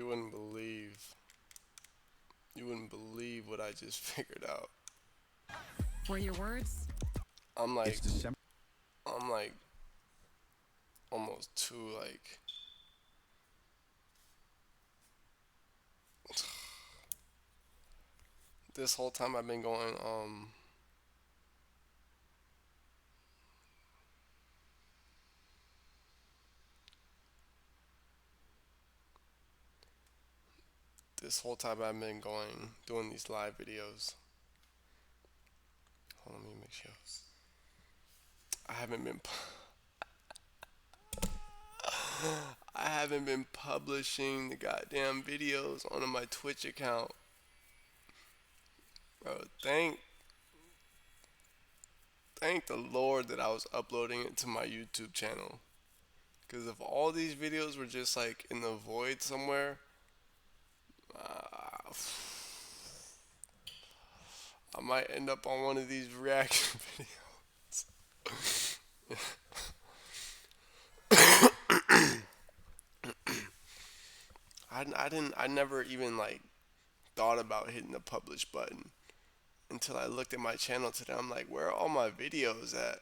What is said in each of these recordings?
wouldn't believe. You wouldn't believe what I just figured out. Were your words? I'm It's like, December. I'm like almost too like. This whole time I've been going. This whole time I've been going doing these live videos. Hold on, let me make sure. I haven't been. I haven't been publishing the goddamn videos on my Twitch account. Bro, thank the Lord that I was uploading it to my YouTube channel. Cause if all these videos were just like in the void somewhere, uh, I might end up on one of these reaction videos. I never even like thought about hitting the publish button until I looked at my channel today. I'm like, where are all my videos at?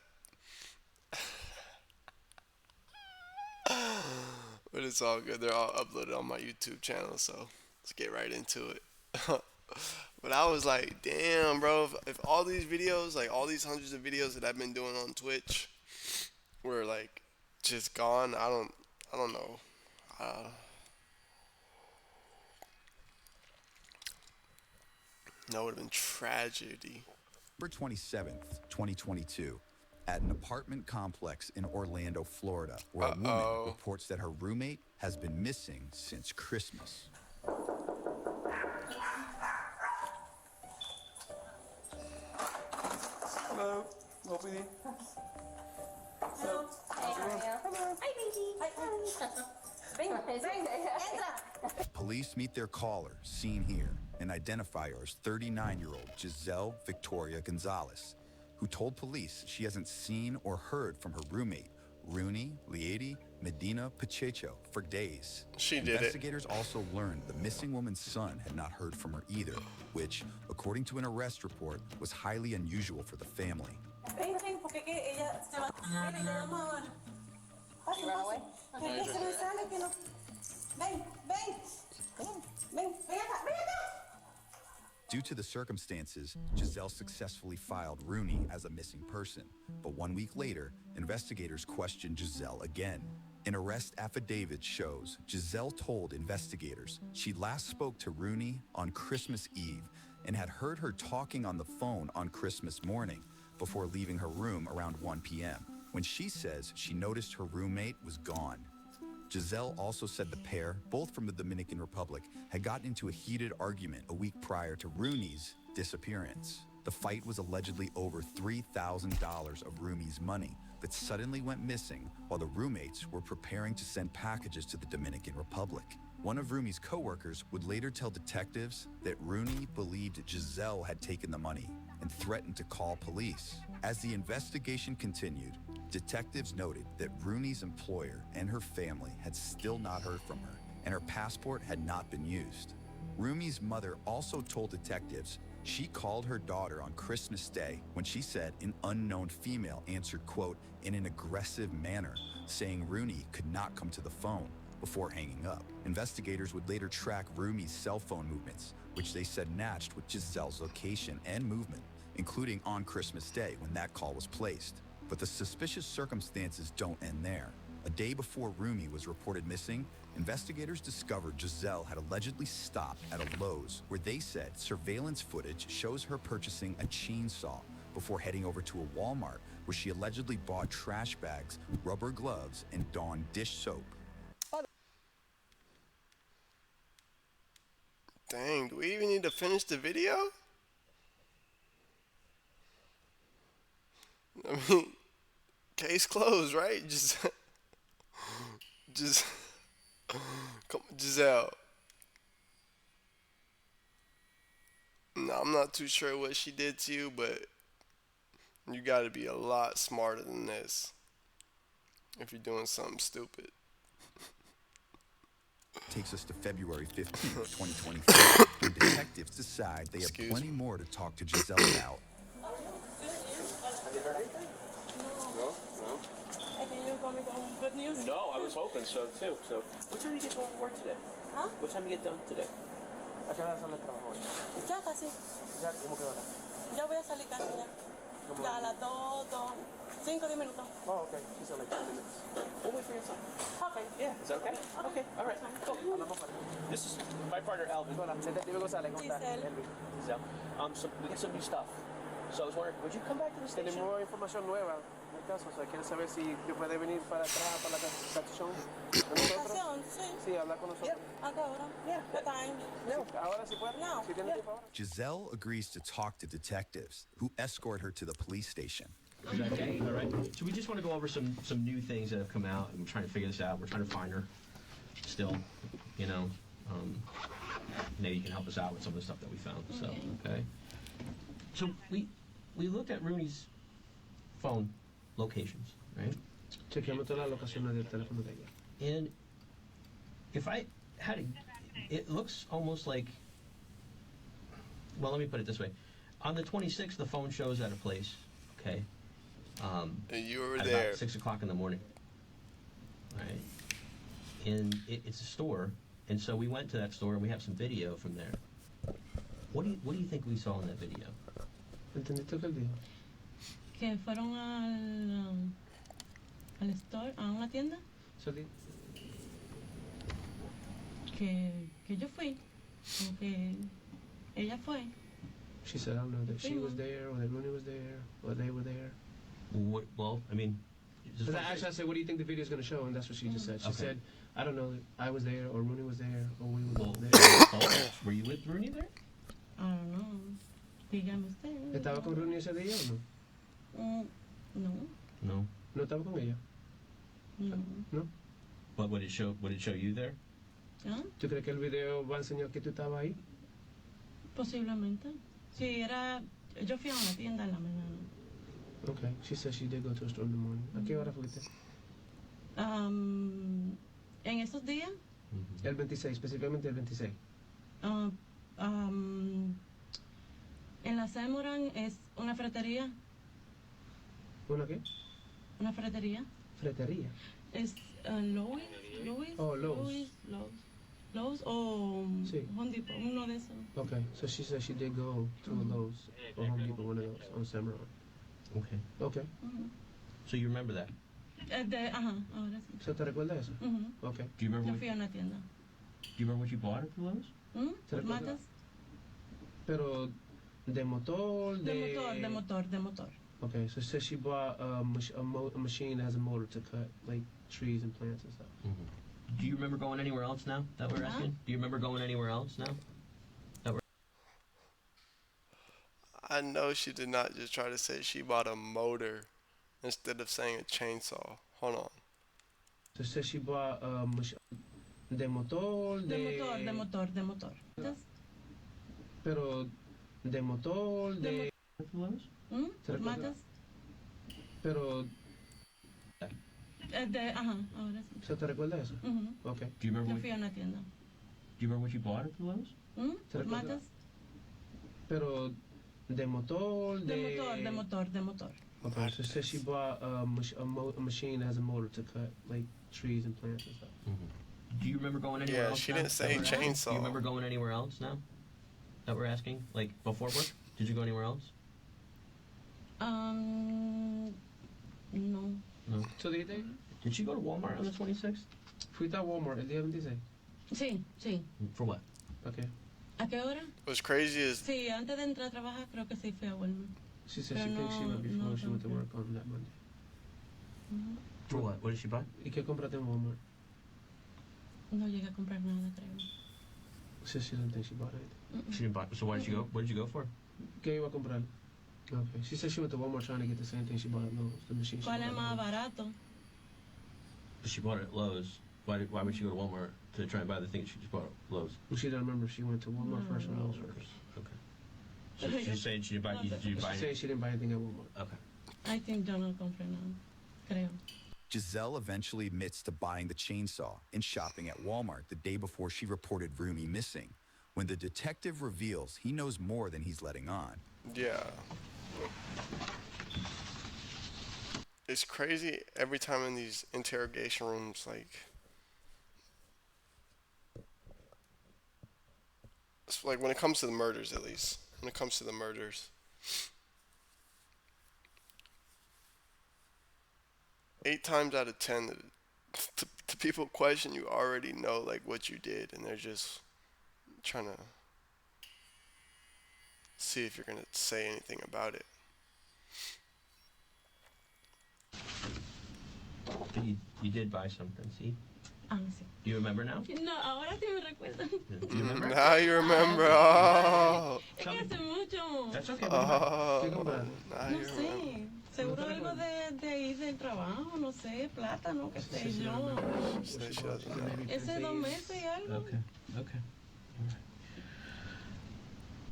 But it's all good. They're all uploaded on my YouTube channel, so let's get right into it. But I was like, damn, bro, if all these videos, like all these hundreds of videos that I've been doing on Twitch were like just gone, I don't know. Uh, that would have been tragedy. December 27th, 2022, at an apartment complex in Orlando, Florida, where a woman Uh-oh. reports that her roommate has been missing since Christmas. Hello. Hello, Bready. Hello. Hi, baby. Hi. Venga, entra. Police meet their caller, seen here, and identify her as 39-year-old Giselle Victoria Gonzalez, who told police she hasn't seen or heard from her roommate, Rooney Liady Medina Pacheco, for days. She did it. Investigators also learned the missing woman's son had not heard from her either, which, according to an arrest report, was highly unusual for the family. Ven, ven, porque que ella se va. Ven, ven, vamos a ver. Pase, pase. Que ella se me sale, que no. Ven, ven. Ven, ven, ven acá, ven acá. Due to the circumstances, Giselle successfully filed Rooney as a missing person. But 1 week later, investigators questioned Giselle again. An arrest affidavit shows Giselle told investigators she last spoke to Rooney on Christmas Eve and had heard her talking on the phone on Christmas morning before leaving her room around 1 p.m., when she says she noticed her roommate was gone. Giselle also said the pair, both from the Dominican Republic, had gotten into a heated argument a week prior to Rooney's disappearance. The fight was allegedly over $3,000 of Rooney's money that suddenly went missing while the roommates were preparing to send packages to the Dominican Republic. One of Rooney's coworkers would later tell detectives that Rooney believed Giselle had taken the money and threatened to call police. As the investigation continued, detectives noted that Rooney's employer and her family had still not heard from her, and her passport had not been used. Rooney's mother also told detectives she called her daughter on Christmas Day when she said an unknown female answered, quote, in an aggressive manner, saying Rooney could not come to the phone before hanging up. Investigators would later track Rooney's cell phone movements, which they said matched with Giselle's location and movement, including on Christmas Day when that call was placed. But the suspicious circumstances don't end there. A day before Rooney was reported missing, investigators discovered Giselle had allegedly stopped at a Lowe's where they said surveillance footage shows her purchasing a chainsaw before heading over to a Walmart where she allegedly bought trash bags, rubber gloves, and Dawn dish soap. Dang, do we even need to finish the video? I mean, case closed, right? Just, come, Giselle. No, I'm not too sure what she did to you, but you got to be a lot smarter than this if you're doing something stupid. Takes us to February 15th, 2023, when detectives decide they have Excuse plenty me. more to talk to Giselle about. Hey, can you call me some good news? No, I was hoping so too. So, what time do you get home from work today? ¿Ah? What time do you get done today? ¿A qué hora sale el trabajo hoy? Ya casi. ¿Ya? ¿Cómo que hora? Ya voy a salir casi ya. Ya a las 5, 10 minutos. Oh, okay. She said like 10 minutes. We'll wait for your son. Okay. Yeah, is that okay? Okay, all right. Cool. This is my partner Elvin. Hola, Detective González, ¿cómo estás? Giselle. Elvin. So, we get some new stuff. So I was wondering, would you come back to the station? Tenemos información nueva en el caso, o sea, quiere saber si me puede venir para atrás, para la estación de nosotros. Estación, sí. Sí, hablar con nosotros. ¿A qué hora? What time? Sí, ahora sí puede. No. Si tiene tiempo ahora. Giselle agrees to talk to detectives, who escort her to the police station. Is that okay? All right. So we just want to go over some new things that have come out, and we're trying to figure this out. We're trying to find her. Still, you know, maybe you can help us out with some of the stuff that we found. So, okay. So we looked at Rooney's phone locations, right? Chequeamos todas las locaciones del teléfono de ella. And if I had to, it looks almost like, well, let me put it this way. On the 26th, the phone shows at a place, okay? And you were At there. about 6 o'clock in the morning, right? And it's a store, and so we went to that store, and we have some video from there. What do you think we saw in that video? ¿Entendiste que él dijo? Que fueron al store, a una tienda, So, que yo fui, o que ella fue. she said, I don't know, that she was there, or that Rooney was there, or they were there. Well, I mean, just Because actually, I said, what do you think the video is going to show? And that's what she just said. She Okay. said, I don't know, I was there, or Rooney was there, or we were well, there. were you with Rooney there? I don't know. Dígame usted. ¿Estaba con Rooney ese día o no? No, No. ¿No estaba con ella? no. But would it show you there? ¿Ah? ¿Tú crees que el video va a enseñar que tú estabas ahí? Posiblemente. Sí, yo fui a una tienda en la mañana. Okay. She said she did go to a store in the morning. ¿A qué hora fuiste? En esos días, El 26, específicamente el 26. en la Semoran es una ferretería. ¿Una qué? Una ferretería. Fretería. Es Lowe's. Oh, Lowe's. Lowe's o Sí. Home Depot, uno de esos. Okay. So she said she did go to a Lowe's or Home Depot, one of those, on Cimarron. Okay. Okay. So you remember that? Ahora sí. ¿So te recuerdas eso? Ujú. Okay. Do you remember? Yo fui a una tienda. Do you remember what you bought at the Lowe's? ¿Te recuerdas? ¿Matas? Pero de motor, De motor. Okay, so it says she bought a machine that has a motor to cut like trees and plants and stuff. Do you remember going anywhere else now that we're asking? Do you remember going anywhere else now? I know she did not just try to say she bought a motor instead of saying a chainsaw. Hold on. So it says she bought a machine de motor, De motor. ¿Matas? pero de motor, de At the Lowe's? ¿Te recuerdas? ¿Matas? pero Ahora sí. ¿so te recuerdas eso? Ujú. Okay. Do you remember? Yo What, fui a una tienda. do you remember what you bought at the Lowe's? ¿Te recuerdas? ¿Matas? Pero de motor, De motor. Okay, so it says she bought a machine that has a motor to cut like trees and plants and stuff. Do you remember going anywhere Yeah, else? she now didn't say that we're asking? chainsaw. Do you remember going anywhere else now that we're asking? Like before work? Did you go anywhere else? No. No. So dijiste, Did she go to Walmart on the 26th? fuiste a Walmart el día 26. Sí. For what? Okay. ¿A qué hora? What's crazy is Sí, antes de entrar a trabajar creo que sí fui a Walmart. She said Pero she thinks she went before no she went to compré. work on that Monday. For what? What did she buy? ¿Y qué compraste en Walmart? No llegué a comprar nada, creo. She said she didn't think she bought anything. She didn't buy. So why did you go? What did you go for? ¿Qué iba a comprar? Okay. She said she went to Walmart trying to get the same thing she bought at Lowe's, the machine she ¿Cuál es bought más at Lowe's. barato? But she bought it at Lowe's. Why would she go to Walmart to try and buy the thing she just bought at Lowe's? Well, she didn't remember if she went to Walmart first or Lowe's first. Okay. So she's saying she didn't buy. Did you buy She said it? she didn't buy anything at Walmart. Okay. I think yo no compré nada, creo. Giselle eventually admits to buying the chainsaw and shopping at Walmart the day before she reported Rooney missing. When the detective reveals he knows more than he's letting on. Yeah. It's crazy every time in these interrogation rooms, like, it's like when it comes to the murders, at least. When it comes to the murders, 8 times out of 10, the people question you already know, like, what you did, and they're just trying to see if you're going to say anything about it. But you did buy something, see? Ah, sí. Do you remember now? No, ahora sí me recuerdo. Do you remember? Now you remember. Oh. Es que hace mucho. That's okay. Oh. What Now No you sé. remember. Seguro algo de ahí del trabajo, no sé, plátano, qué sé yo. She said she doesn't know. Ese 2 meses y algo. Okay. Okay. All right.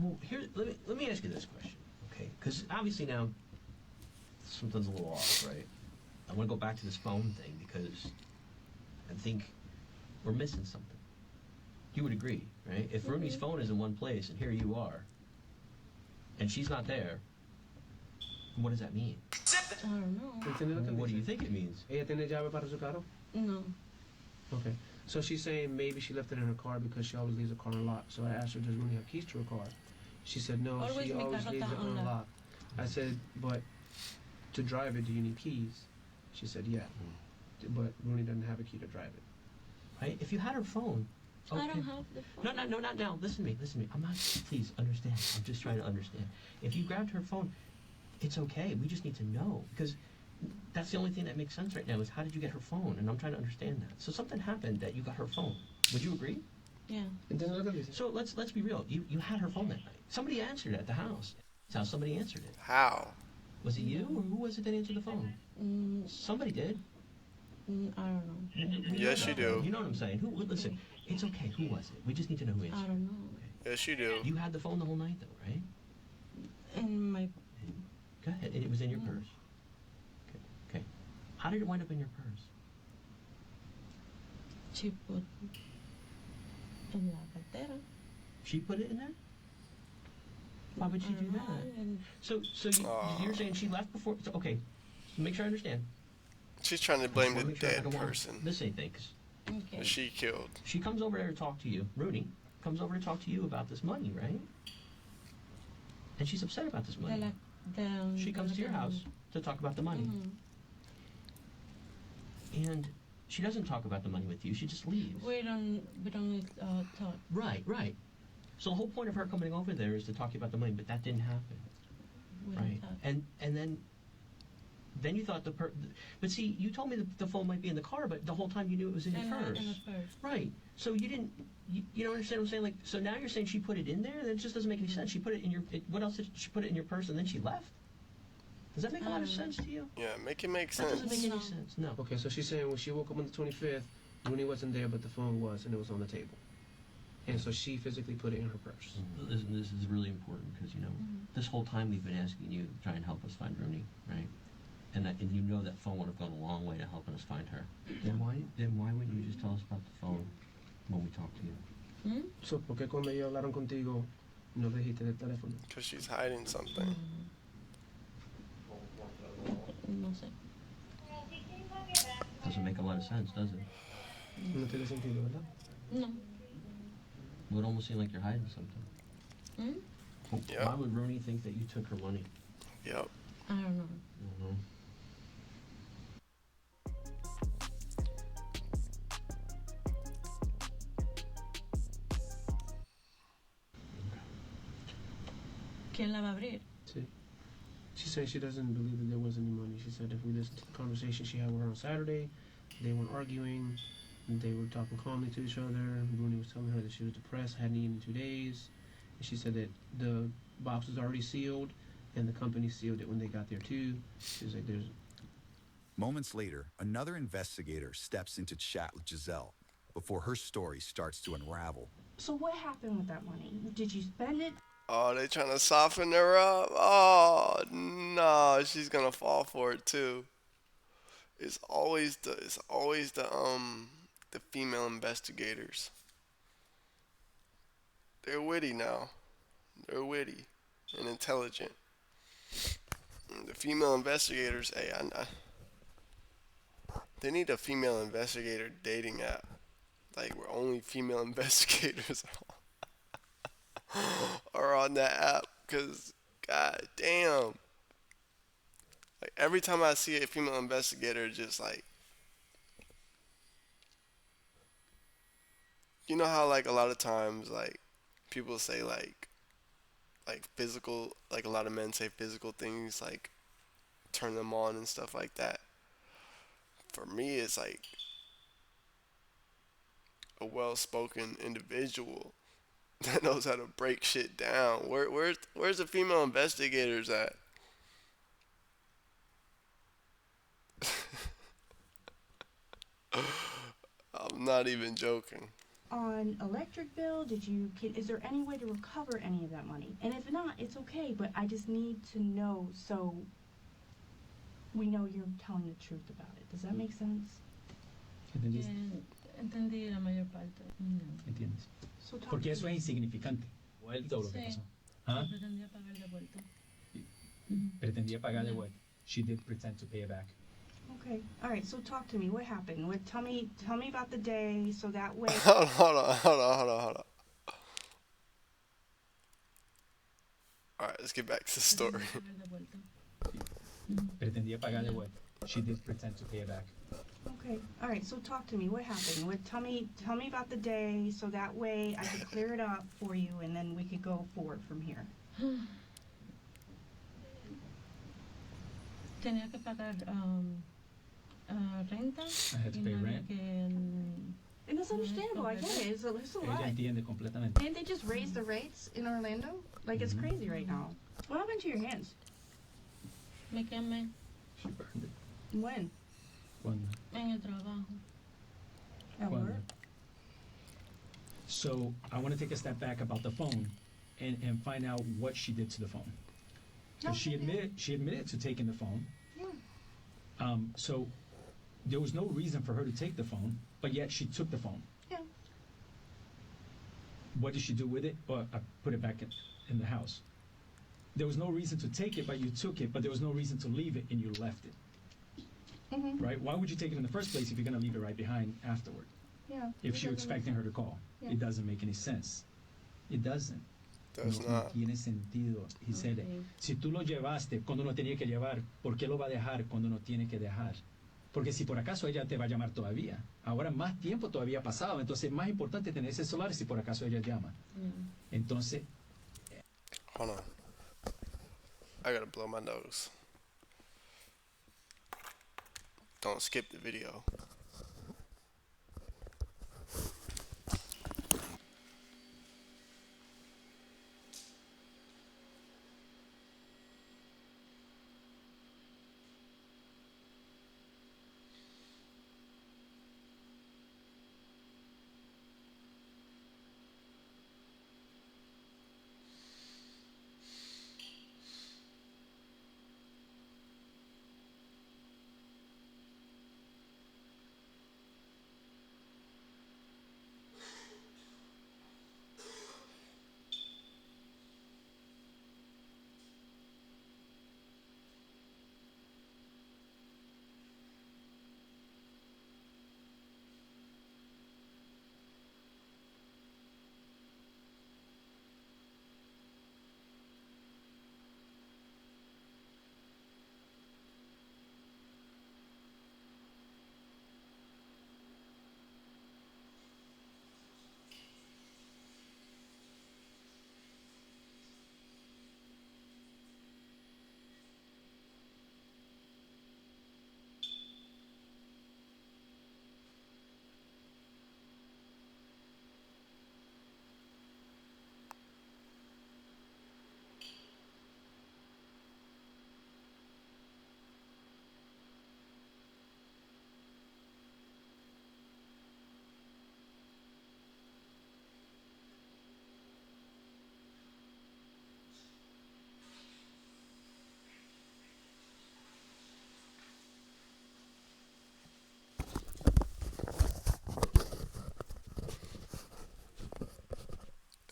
Well, here, let me ask you this question, okay? Because obviously now something's a little off, right? I want to go back to this phone thing because I think we're missing something. You would agree, right? If Rooney's phone is in one place and here you are, and she's not there, what does that mean? I don't know. ¿Entiendes lo que What do dice? you think it means? ¿Ella tiene llave para su carro? No. Okay. So she's saying maybe she left it in her car because she always leaves the car unlocked. So I asked her, does Rooney have keys to her car? She said, no, Always she mi always carro leaves está it unlocked. unlocked. I said, but to drive it, do you need keys? She said, yeah. But Rooney doesn't have a key to drive it. Right? If you had her phone, okay. I don't have the phone. No, not now. Listen to me. I'm not. Please understand. I'm just trying to understand. If you grabbed her phone, it's okay. We just need to know because that's the only thing that makes sense right now is how did you get her phone? And I'm trying to understand that. So something happened that you got her phone. Would you agree? Yeah. ¿Entiendes lo que dice? So let's be real. You had her phone that night. Somebody answered it at the house. That's how somebody answered it. How? Was it you or who was it that answered the phone? Somebody did. I don't know. Yes, you do. You know what I'm saying? Listen, it's okay. Who was it? We just need to know who I answered. don't know. Yes, you do. You had the phone the whole night though, right? In my Go ahead. And it was in your purse. Okay. How did it wind up in your purse? she put en la cartera. She put it in there? Why would she do that? And So you're saying she left before? So, okay. So make sure I understand. She's trying to blame the Make sure I dead don't want person This anything, 'cause okay. that she killed. she comes over there to talk to you. Rooney comes over to talk to you about this money, right? And she's upset about this De money. She de comes la to your house to talk about the money. And she doesn't talk about the money with you. She just leaves. We don't talk. Right. So the whole point of her coming over there is to talk about the money, but that didn't happen. We Right. don't talk. And then you thought but see, you told me that the phone might be in the car, but the whole time you knew it was in your purse. In the purse. Right. So you didn't, you don't understand what I'm saying? Like, so now you're saying she put it in there? That just doesn't make any sense. She put it in what else did she put it in your purse and then she left? Does that make a lot of sense to you? Yeah, make it make That doesn't sense. make any No. sense. No. Okay, so she's saying when she woke up on the 25th, Rooney wasn't there, but the phone was, and it was on the table. And so she physically put it in her purse. This is really important because, this whole time we've been asking you to try and help us find Rooney, right? And you know that phone would have gone a long way to helping us find her. Then why wouldn't you just tell us about the phone when we talk to you? So, ¿por qué cuando ellos hablaron contigo no le dijiste del teléfono? Because she's hiding something. No sé. Doesn't make a lot of sense, does it? No tiene sentido, ¿verdad? No. It would almost seem like you're hiding something. Yeah. Why would Rooney think that you took her money? Yep. I don't know. ¿Quién la va a abrir? Sí. She said she doesn't believe that there was any money. She said if we listen to the conversation she had with her on Saturday, they weren't arguing. They were talking calmly to each other. Rooney was telling her that she was depressed, hadn't eaten in 2 days. And she said that the box was already sealed, and the company sealed it when they got there too. She was like, there's... Moments later, another investigator steps in to chat with Giselle before her story starts to unravel. So what happened with that money? Did you spend it? Oh, they trying to soften her up. Oh, no, she's gonna fall for it too. it's always the female investigators. They're witty now. They're witty and intelligent. The female investigators, hey, they need a female investigator dating app. Like where only female investigators are on that app. Cause god damn. Like every time I see a female investigator, just like you know how like a lot of times like people say like physical like a lot of men say physical things like turn them on and stuff like that. For me, it's like a well-spoken individual that knows how to break shit down. Where's the female investigators at? I'm not even joking. On electric bill, is there any way to recover any of that money? And if not, it's okay, but I just need to know so we know you're telling the truth about it. Does that make sense? ¿Entendiste? Entendí la mayor parte. ¿Entiendes? So talk Porque to eso es me. insignificante. Vuelta o lo que Sí. pasó. ¿Ah? Pretendía pagar de vuelta. Pretendía pagar de vuelta. She did pretend to pay it back. Okay. All right. So talk to me. What happened? Tell me about the day, so that way. Hold on. All right, let's get back to the story. Pagar de vuelta. Pretendía pagar de vuelta. She did pretend to pay it back. Okay. All right. So talk to me. What happened? Tell me about the day, so that way I could clear it up for you, and then we could go forward from here. Tenía que pagar renta. I had to y pay no había rent. And that's understandable. I get it. It's a Ella lot. entiende completamente. Didn't they just raise the rates in Orlando? Like it's crazy right now. What happened to your hands? Me quemé She burned it. When? Cuando? en el trabajo. At Cuando? work? So I want to take a step back about the phone and find out what she did to the phone. 'Cause she admitted to taking the phone. Yeah. So there was no reason for her to take the phone, but yet she took the phone. Yeah. What did she do with it? Well, I put it back in the house. There was no reason to take it, but you took it, but there was no reason to leave it and you left it, Mm-hmm. right? Why would you take it in the first place if you're going to leave it right behind afterward? Yeah. If It you're doesn't expecting her to call. Yeah. It doesn't make any sense. It doesn't. Does no not. tiene sentido. He said, Okay. si tú lo llevaste cuando no tenía que llevar, ¿por qué lo va a dejar cuando no tiene que dejar? Porque si por acaso ella te va a llamar todavía, ahora más tiempo todavía ha pasado, entonces es más importante tener ese celular si por acaso ella llama. Entonces, Hold on. I gotta blow my nose. Don't skip the video.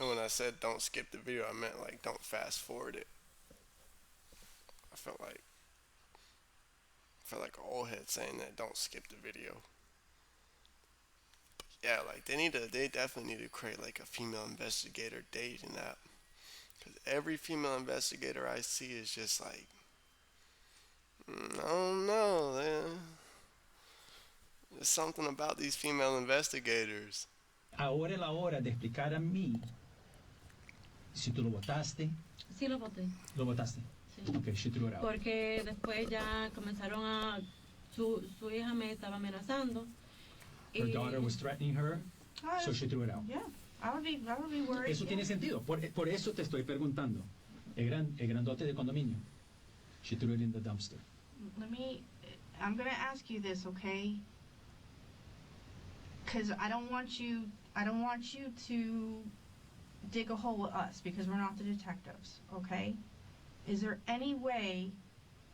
And when I said don't skip the video, I meant like don't fast forward it. I felt like an old head saying that don't skip the video. Yeah, like they definitely need to create like a female investigator dating app. Cause every female investigator I see is just like, I don't know, man. There's something about these female investigators. Ahora es la hora de explicar a mí si tú lo votaste. Sí lo voté. Lo votaste. Sí. Okay, she threw it out. Porque después ya comenzaron a... Su hija me estaba amenazando. Her daughter was threatening her, Ah, so she threw it out. Yeah, I would be worried. Eso tiene sentido. Por eso te estoy preguntando. El grandote de condominio. She threw it in the dumpster. I'm gonna ask you this, okay? Because I don't want you to dig a hole with us because we're not the detectives, okay? Is there any way,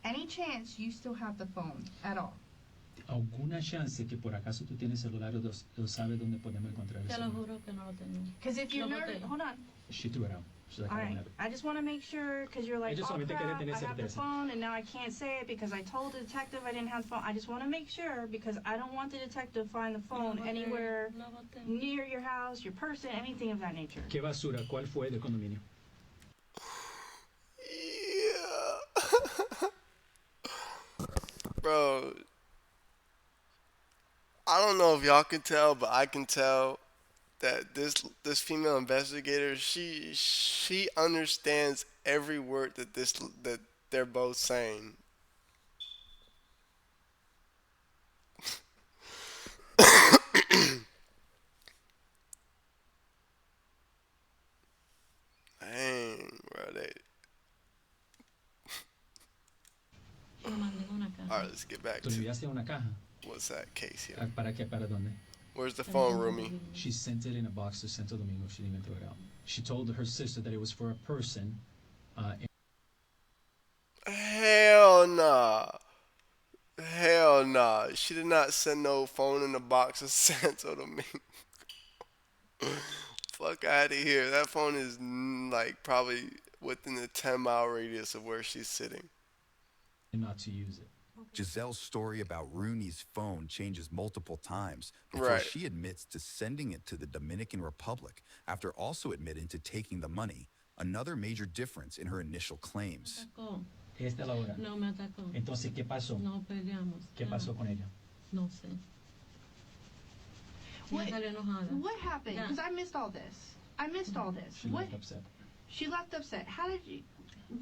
any chance you still have the phone at all? ¿Alguna chance que por acaso tú tienes celular o sabes dónde podemos encontrar el Te lo celular? juro que no lo tengo. Because if you're No, nervous, hold on. She threw it out. She's like, All I don't right, have it. I just want to make sure because you're like, Ella oh solamente crap, quiere I tener have the certeza. phone and now I can't say it because I told the detective I didn't have the phone. I just want to make sure because I don't want the detective to find the phone Lo boté, anywhere lo boté. near your house, your person, anything of that nature. ¿Qué basura? ¿Cuál fue del condominio? Yeah. Bro, I don't know if y'all can tell, but I can tell that this female investigator, she understands every word that they're both saying. Dang, bro, Lo mandé en una all caja. right, let's get back ¿Tú le to enviaste una caja? what's that case here. ¿Para qué? ¿Para dónde? Where's the phone, Rumi? She sent it in a box to Santo Domingo. She didn't even throw it out. She told her sister that it was for a person. Hell nah. Hell nah. She did not send no phone in a box of Santo Domingo. Fuck out of here. That phone is like probably within the 10-mile radius of where she's sitting. Not to use it. Giselle's story about Rooney's phone changes multiple times before Right. she admits to sending it to the Dominican Republic after also admitting to taking the money, another major difference in her initial claims. Atacó. Esta es la hora. No me atacó. Entonces, ¿qué pasó? No peleamos. ¿Qué Ya. pasó con ella? No sé. What- Ya salió enojada. What happened? Yeah. Because I missed all this. She What? left upset. She left upset. How did you?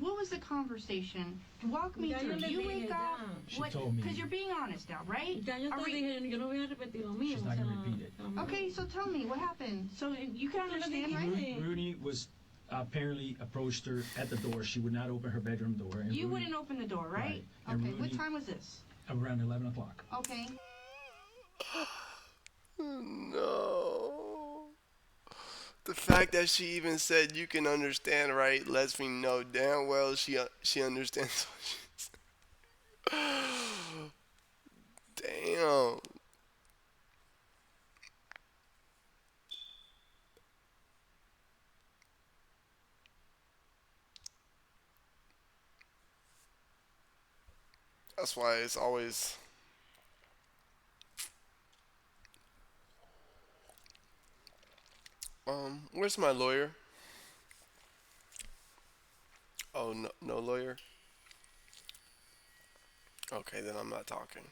What was the conversation? Walk me Ya through. yo le You dije, wake ya. up. She told me. Because you're being honest now, right? Ya yo Are te we- dije, yo no voy a repetir lo mío. She's o not gonna sea, repeat it. jamás. Okay, so tell me what happened. So you can understand, right? dije. Rooney was apparently approached her at the door. She would not open her bedroom door. And You Rooney, wouldn't open the door, right? Right. And Okay. What Rooney- time was this? around 11 o'clock. Okay. No. The fact that she even said you can understand, right, lets me know damn well she understands what she's saying. Damn. That's why it's always where's my lawyer? Oh, no, no lawyer? Okay, then I'm not talking.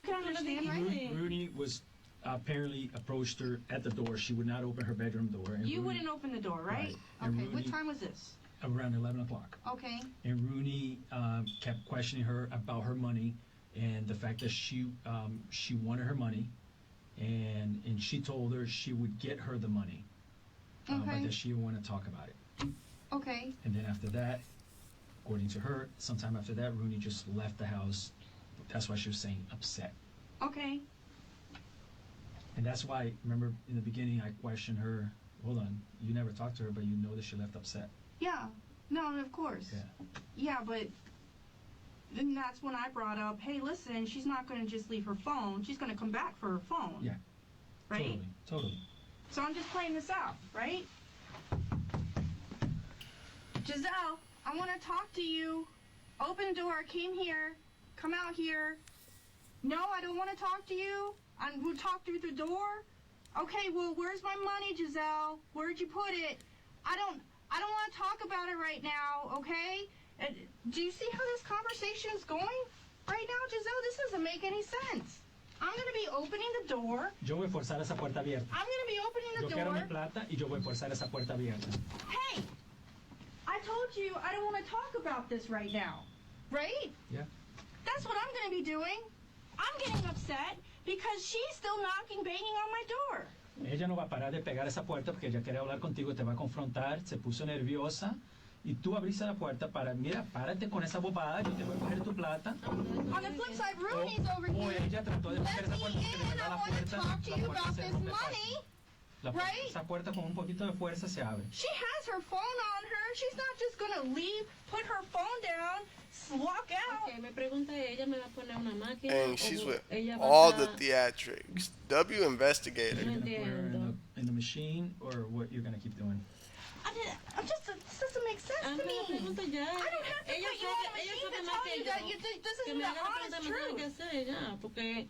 You can understand, right? Rooney was apparently approached her at the door. She would not open her bedroom door. And You Rooney, wouldn't open the door, right? Right. And Okay. What Rooney- time was this? around 11 o'clock. Okay. And Rooney kept questioning her about her money and the fact that she wanted her money, and she told her she would get her the money, but Okay. that she didn't want to talk about it. Okay. And then after that, according to her, sometime after that, Rooney just left the house. That's why she was saying upset. Okay. And that's why, remember in the beginning, I questioned her. Hold on, you never talked to her, but you know that she left upset. Yeah. No, of course. Yeah. Yeah, but then that's when I brought up, hey, listen, she's not going to just leave her phone. She's going to come back for her phone. Yeah. Right? Totally. So I'm just playing this out, right? Giselle, I want to talk to you. Open the door. I came here. Come out here. No, I don't want to talk to you. We'll talk through the door. Okay, well, where's my money, Giselle? Where'd you put it? I don't want to talk about it right now, okay? Do you see how this conversation is going right now, Giselle? This doesn't make any sense. I'm going to be opening the door. Yo voy a forzar esa puerta abierta. I'm going to be opening the Yo quiero mi door. plata y yo voy a forzar esa puerta abierta. Hey, I told you I don't want to talk about this right now, right? Yeah. That's what I'm going to be doing. I'm getting upset because she's still knocking, banging on my door. Ella no va a parar de pegar esa puerta porque ella quiere hablar contigo, te va a confrontar, se puso nerviosa y tú abriste la puerta para, mira, párate con esa bobada, yo te voy a coger tu plata. On the flip side, Rooney's over O here. ella trató de coger esa puerta porque de Let me in. verdad I la want to puerta, talk to la you puerta about se this rompe money. fácil. Right? Esa puerta con un poquito de fuerza se abre. She has her phone on her. She's not just going to leave, put her phone down, walk out. Okay, me pregunta ella, me va a poner una máquina. And she's with ella va all a- the theatrics. W investigator. You're gonna put her Entiendo. in the machine or what you're gonna keep doing? I'm just, this doesn't make sense to Hazme la me. pregunta ya. I don't have to Ella put you sabe- on a ella machine sabe to más tell que you yo. that this Que isn't me the haga la honest pregunta, me tengo que truth. hacer ya, porque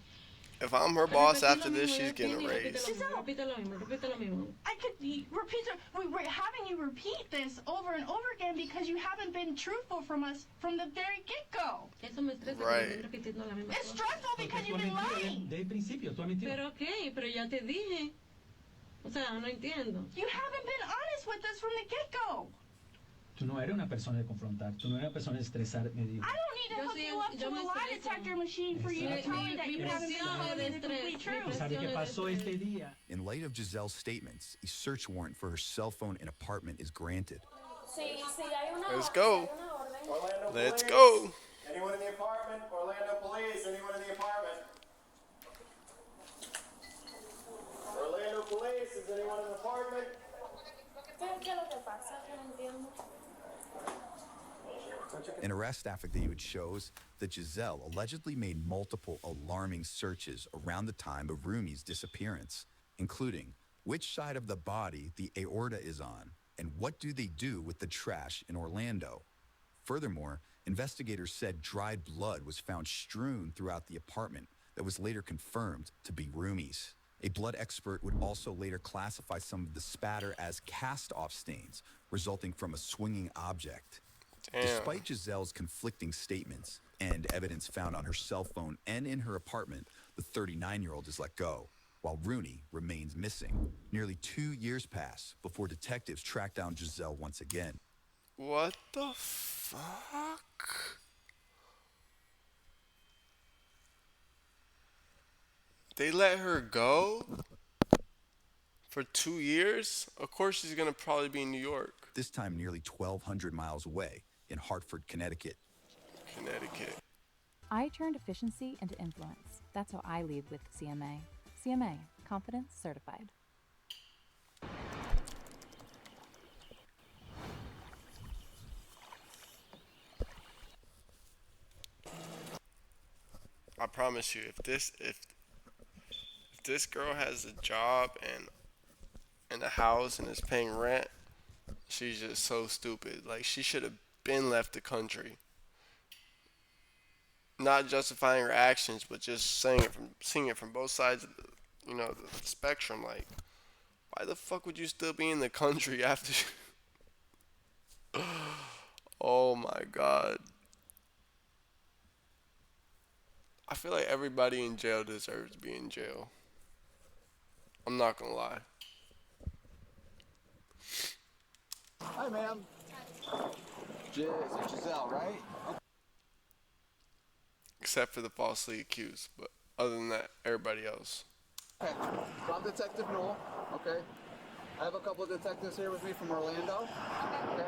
If I'm her boss after this, she's getting raised. Repite lo mismo. I could repeat, we're having you repeat this over and over again because you haven't been truthful from us from the very get-go. Eso me estresa, Right. que me estén repitiendo la misma It's cosa. stressful because Porque tú you've has been mentido lying. desde el principio, tú has mentido. Pero ok, pero ya te dije. O sea, no entiendo. You haven't been honest with us from the get-go. Tú no eres una persona de confrontar, tú no eres una persona de estresar, me digo. I don't need to Yo hook sí, you up yo to a me lie estreso. detector machine for you to Exacto. tell me that you Mi haven't been presión telling me es the de complete estrés. truth. ¿Sabes qué pasó este día? In light of Giselle's statements, a search warrant for her cell phone and apartment is granted. Let's go. Orlando Let's Police. go. Anyone in the apartment? Orlando Police. Anyone in the apartment? Orlando Police. Is anyone in the apartment? An arrest affidavit shows that Giselle allegedly made multiple alarming searches around the time of Rumi's disappearance, including which side of the body the aorta is on and what do they do with the trash in Orlando. Furthermore, investigators said dried blood was found strewn throughout the apartment that was later confirmed to be Rumi's. A blood expert would also later classify some of the spatter as cast-off stains resulting from a swinging object. Damn. Despite Giselle's conflicting statements and evidence found on her cell phone and in her apartment, the 39-year-old is let go, while Rooney remains missing. Nearly 2 years pass before detectives track down Giselle once again. What the fuck? They let her go? For 2 years? Of course she's gonna probably be in New York. This time nearly 1,200 miles away in Hartford, Connecticut. I turned efficiency into influence. That's how I lead with CMA. CMA, Confidence Certified. I promise you, if this girl has a job and a house and is paying rent, she's just so stupid. Like, she should have been left the country. Not justifying her actions, but just seeing it from both sides of the spectrum. Like, why the fuck would you still be in the country after Oh my god. I feel like everybody in jail deserves to be in jail. I'm not gonna lie. Hi, ma'am. Giselle, right? Except for the falsely accused, but other than that, everybody else. Okay. So I'm Detective Noel. Okay. I have a couple of detectives here with me from Orlando. Okay.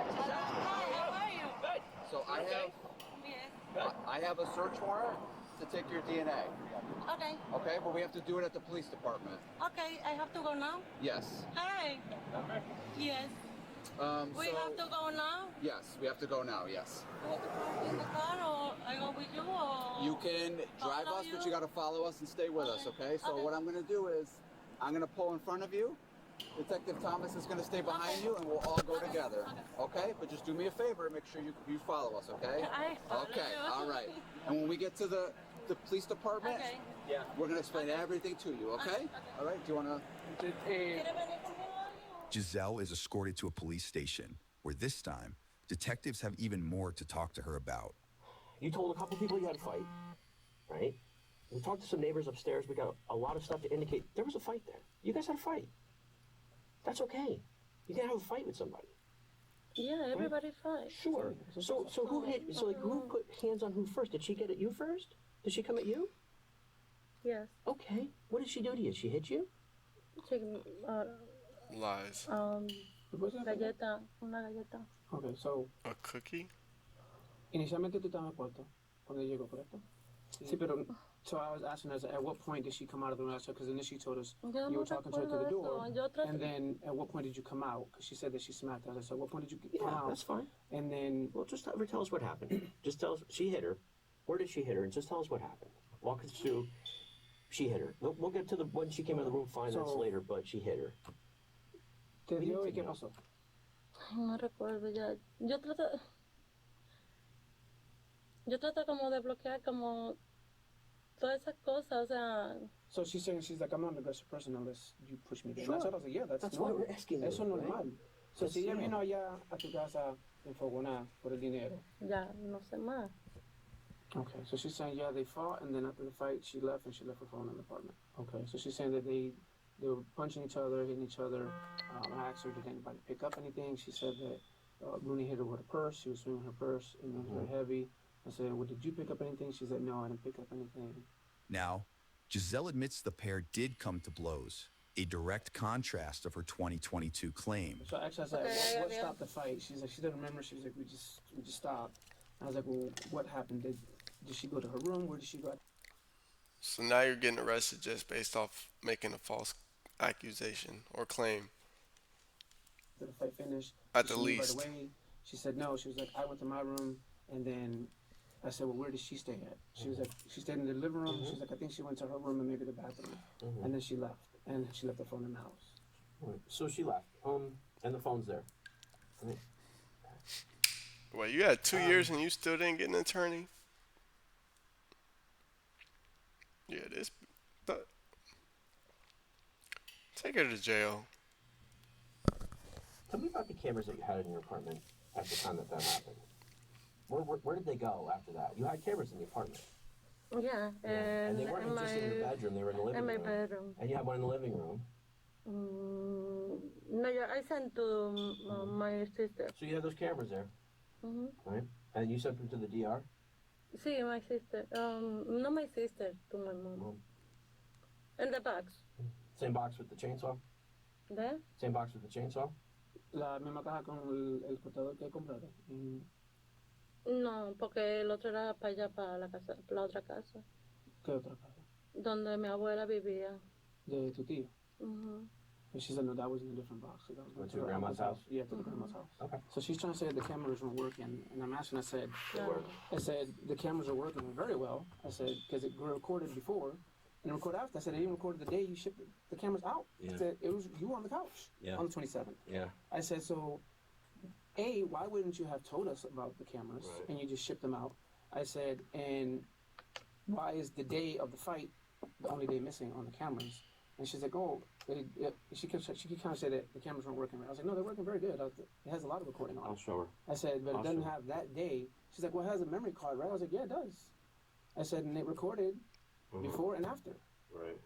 So I have a search warrant to take your DNA. Okay. Okay, but we have to do it at the police department. Okay, I have to go now? Yes. Hi. Yes. We have to go now? Yes, we have to go now, yes. We have to go in the car or I go with you or? You can drive us, but you gotta follow us and stay with us, okay? So what I'm gonna do is, I'm gonna pull in front of you, Detective Thomas is going to stay behind you, and we'll all go together. Okay? But just do me a favor and make sure you follow us, okay? I follow Okay, you. all right. And when we get to the police department, Okay. we're going to explain everything to you, okay? All right, do you want to... Giselle is escorted to a police station, where this time, detectives have even more to talk to her about. You told a couple people you had a fight, right? We talked to some neighbors upstairs. We got a lot of stuff to indicate there was a fight there. You guys had a fight. That's okay. You can have a fight with somebody. Yeah, everybody fight. Sure. So who hit? So like, who put hands on who first? Did she get at you first? Did she come at you? Yes. Okay. What did she do to you? She hit you? She, Lies. galleta, una galleta. Okay, so A cookie? inicialmente tú estabas en el cuarto cuando llegó, ¿correcto? Sí, pero so I was asking her, at what point did she come out of the room? Because initially she told us you were talking to her to the door, and then at what point did you come out? Because she said that she smacked us. I said, what point did you come out? That's fine. And then, Well, just tell us what happened. Just tell us she hit her. Where did she hit her? And just tell us what happened. Walk us through. She hit her. We'll get to the when she came in the room. Fine, that's later. But she hit her. ¿te dio y qué pasó? No recuerdo ya. Yo trato como de bloquear como todas esas cosas, o sea. So she's saying, she's like, I'm not an aggressive person unless you push me down. Sure. I was like, yeah, that's why normal. we're asking you, Eso es normal. right? So That's si ella vino normal. allá a tu casa enfogonada por el dinero. Ya, no sé más. Okay, so she's saying, yeah, they fought, and then after the fight, she left, and she left her phone in the apartment. Okay, so she's saying that they were punching each other, hitting each other. I asked her, did anybody pick up anything? She said that Rooney hit her with a purse. She was swinging her purse, and it was very heavy. I said, well, did you pick up anything? She said, no, I didn't pick up anything. Now, Giselle admits the pair did come to blows, a direct contrast of her 2022 claim. So actually, I said, what stopped the fight? She's like, she doesn't remember. She was like, we just stopped. I was like, well, what happened? Did she go to her room? Where did she go? So now you're getting arrested just based off making a false accusation or claim. Did the fight finish? At Did the she leave least. Right away? She said no. She was like, I went to my room, and then I said, well, where did she stay at? She was like, she stayed in the living room. She's like, I think she went to her room and maybe the bathroom. And then she left. And she left the phone in the house. Right. So she left. And the phone's there. Right. Wait, you had 2 years and you still didn't get an attorney? Yeah, take her to jail. Tell me about the cameras that you had in your apartment at the time that happened. Where did they go after that? You had cameras in the apartment. Yeah, And they weren't just in your bedroom, they were in the living in my room. bedroom. And you had one in the living room. No, yeah, I sent to my sister. So you had those cameras there, right? And you sent them to the DR? Sí, my sister. Not my sister, to my mom. In the box. Same box with the chainsaw? There? Same box with the chainsaw? La misma caja con el cortador que compraron. No, porque el otro era para allá, para la casa, para la otra casa. ¿Qué otra casa? Donde mi abuela vivía. De tu tío. And she said, no, that was in a different box. So that was To your grandma's house? Yeah, to the grandma's house. Okay. So she's trying to say the cameras weren't working. And I'm asking, I said, the cameras are working very well. I said, because it recorded before and it recorded after. I said, it even recorded the day you shipped the cameras out. Yeah. I said, it was you on the couch on the 27th. Yeah. I said, so, why wouldn't you have told us about the cameras and you just shipped them out? I said, and why is the day of the fight the only day missing on the cameras? And she's like, oh, she kept kind of say that the cameras weren't working right. I was like, no, they're working very good. It has a lot of recording on it. I'll show her. I said, but it doesn't have that day. She's like, well, it has a memory card, right? I was like, yeah, it does. I said, and it recorded before and after. Right.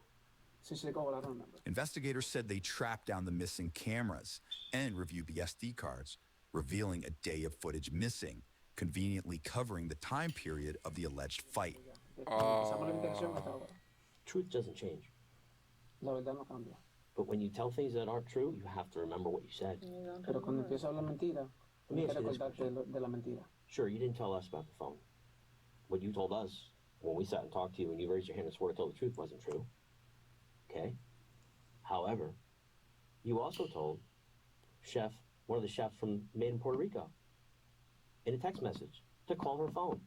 So she's like, oh, well, I don't remember. Investigators said they tracked down the missing cameras and reviewed the SD cards, revealing a day of footage missing, conveniently covering the time period of the alleged fight. Truth doesn't change. La verdad no cambia. But when you tell things that aren't true, you have to remember what you said. Pero cuando empieza a hablar mentira, Let me tienes ask que you this recordarte de la mentira. Sure, you didn't tell us about the phone. What you told us when we sat and talked to you and you raised your hand and swore to tell the truth wasn't true. Okay? However, you also told one of the chefs from Made in Puerto Rico, in a text message, to call her phone.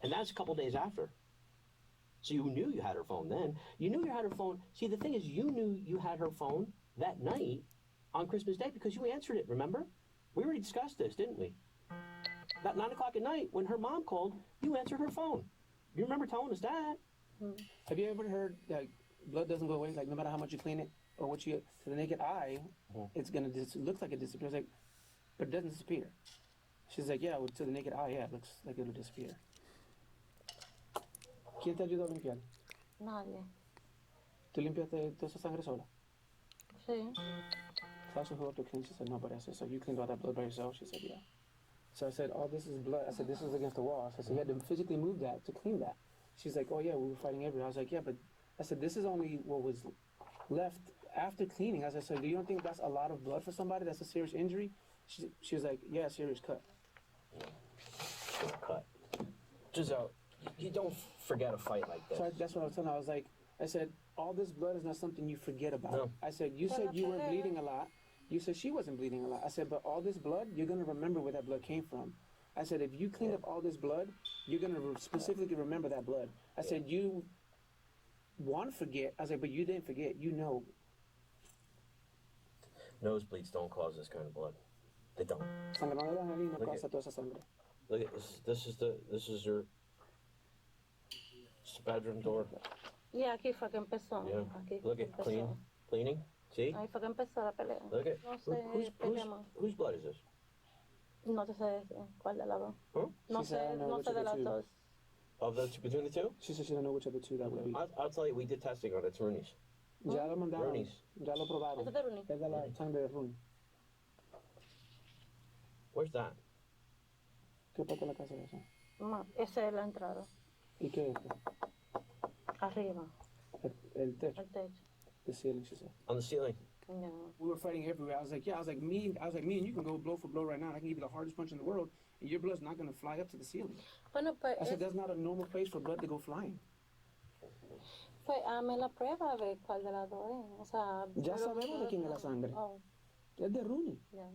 And that's a couple days after. So you knew you had her phone then. You knew you had her phone. See, the thing is, you knew you had her phone that night on Christmas Day because you answered it, remember? We already discussed this, didn't we? About 9 o'clock at night, when her mom called, you answered her phone. You remember telling us that? Have you ever heard that blood doesn't go away? Like no matter how much you clean it or what you to the naked eye, it's gonna looks like it disappears. Like, but it doesn't disappear. She's like, yeah, well, to the naked eye, yeah, it looks like it'll disappear. ¿Quién te ayudó a limpiar? Nadie. ¿Tú limpiaste toda esa sangre sola? Sí. So I asked her who helped her clean. She said nobody. I said, so you cleaned all that blood by yourself? She said, yeah. So I said, oh, this is blood. I said, this is against the wall. I said, so you had to physically move that to clean that. She's like, oh yeah, we were fighting everywhere. I was like, yeah, but I said, this is only what was left after cleaning. I said, so do you don't think that's a lot of blood for somebody? That's a serious injury? She was like, yeah, serious cut. Cut. Giselle, you don't forget a fight like this. So that's what I was telling her. I was like, I said, all this blood is not something you forget about. No. I said, you said you weren't bleeding a lot. You said she wasn't bleeding a lot. I said, but all this blood, you're going to remember where that blood came from. I said, if you clean up all this blood, you're going to specifically remember that blood. I said, you want to forget. I said, but you didn't forget. You know. Nosebleeds don't cause this kind of blood. They don't. Look at this. This is your bedroom door. Y aquí fue que empezó. Yeah. Aquí Look at cleaning. See? Ahí fue que empezó la pelea. Look at No sé, peleamos. whose blood is this? No te sé decir cuál de las dos. Huh? No sé de las dos. Of the two, between the two? She said she don't know which of the two that would be. I'll tell you, we did testing on it. It's Rooney's. Ya lo mandaron. Rooney's. Ya lo probaron. ¿Eso es de Rooney? Es de la sangre de Rooney. Where's that? ¿Qué parte de la casa es esa? No, esa es la entrada. ¿Y qué es esto? Arriba. El techo. El techo. The ceiling, she said. On the ceiling. No. We were fighting everywhere. I was like, yeah, me and you can go blow for blow right now. I can give you the hardest punch in the world, and your blood's not gonna fly up to the ceiling. Bueno, pues. I said, that's not a normal place for blood to go flying. Pues hazme la prueba a ver cuál de las dos es. O sea. Ya sabemos de quién es la sangre. Oh, Es de Rooney. ya.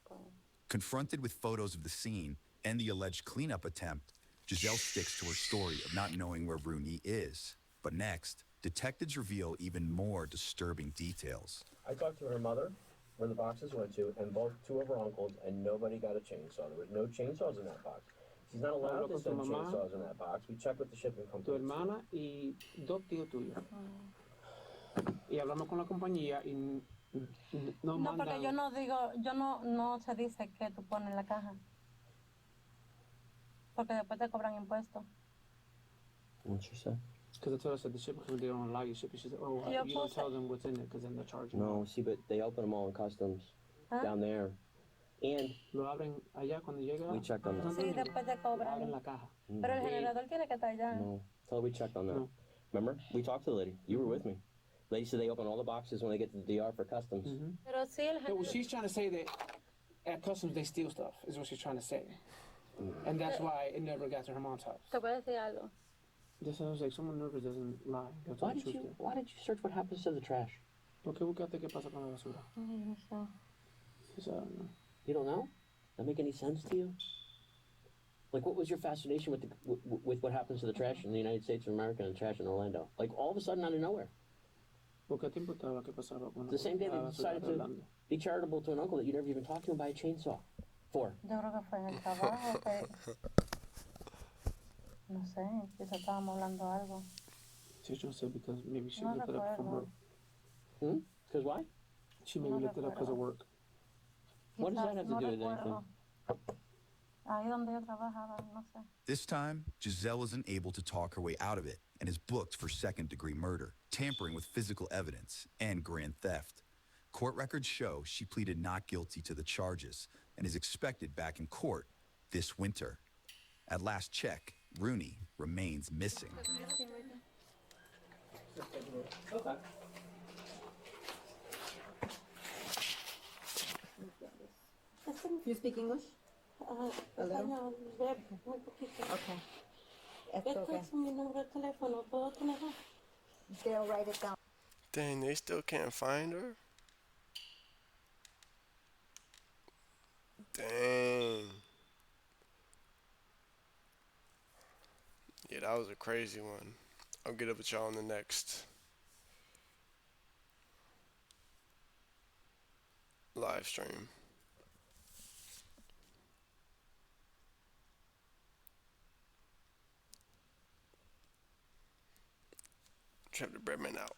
Pues. Confronted with photos of the scene and the alleged cleanup attempt, Giselle sticks to her story of not knowing where Rooney is. But next, detectives reveal even more disturbing details. I talked to her mother, where the boxes went to, and two of her uncles, and nobody got a chainsaw. There was no chainsaws in that box. She's not allowed to send chainsaws in that box. We checked with the shipping company. Tu hermana y dos tíos tuyos. Y hablamos con la compañía y no No, porque yo no digo, no se dice que tú pones en la caja. Porque después te cobran impuestos. What'd she say? Because I told her, the shipping company don't allow you shipping. She said, oh, you don't tell them what's in it because then they'll charge you. No, see, but they open them all in customs down there. And Lo abren allá cuando llega. we checked on that. Sí, después te cobran. Abren la caja. Pero el generador tiene que estar allá. No, tell her we checked on that. No. Remember? We talked to the lady. You were with me. Lady said they open all the boxes when they get to the DR for customs. Pero sí, el No, generador. she's trying to say that at customs they steal stuff, is what she's trying to say. And that's why it never got to her mom's house. Te puedo decir algo. Just sounds like someone nervous doesn't lie. They'll tell the truth. Why did you search what happens to the trash? ¿Por qué buscaste qué pasa con la basura? Ay, no sé. She said, I don't know. You don't know? That make any sense to you? Like, what was your fascination with with what happens to the trash in the United States of America and trash in Orlando? Like, all of a sudden, out of nowhere. ¿Por qué te importaba qué pasaba con The same day la they basura decided de to Orlando? be charitable to an uncle that you never even talked to him by a chainsaw. For. Yo creo que fue en el trabajo que. No sé, quizás estábamos hablando algo. She's trying to say because maybe she No looked it up from recuerdo. work. Because why? She maybe No looked it up because of recuerdo. work. What does that have to No do with recuerdo. Ahí donde yo trabajaba, no sé. This time, Giselle isn't able to talk her way out of it and is booked for second-degree murder, tampering with physical evidence, and grand theft. Court records show she pleaded not guilty to the charges and is expected back in court this winter. At last check, Rooney remains missing. Okay. You speak English? A little? Español, muy poquito. Okay. That's okay. Este es mi número de teléfono, ¿puedo tenerlo? They'll write it down. Dang, they still can't find her? Dang. Yeah, that was a crazy one. I'll get up with y'all on the next. live stream. Trev the Breadman out.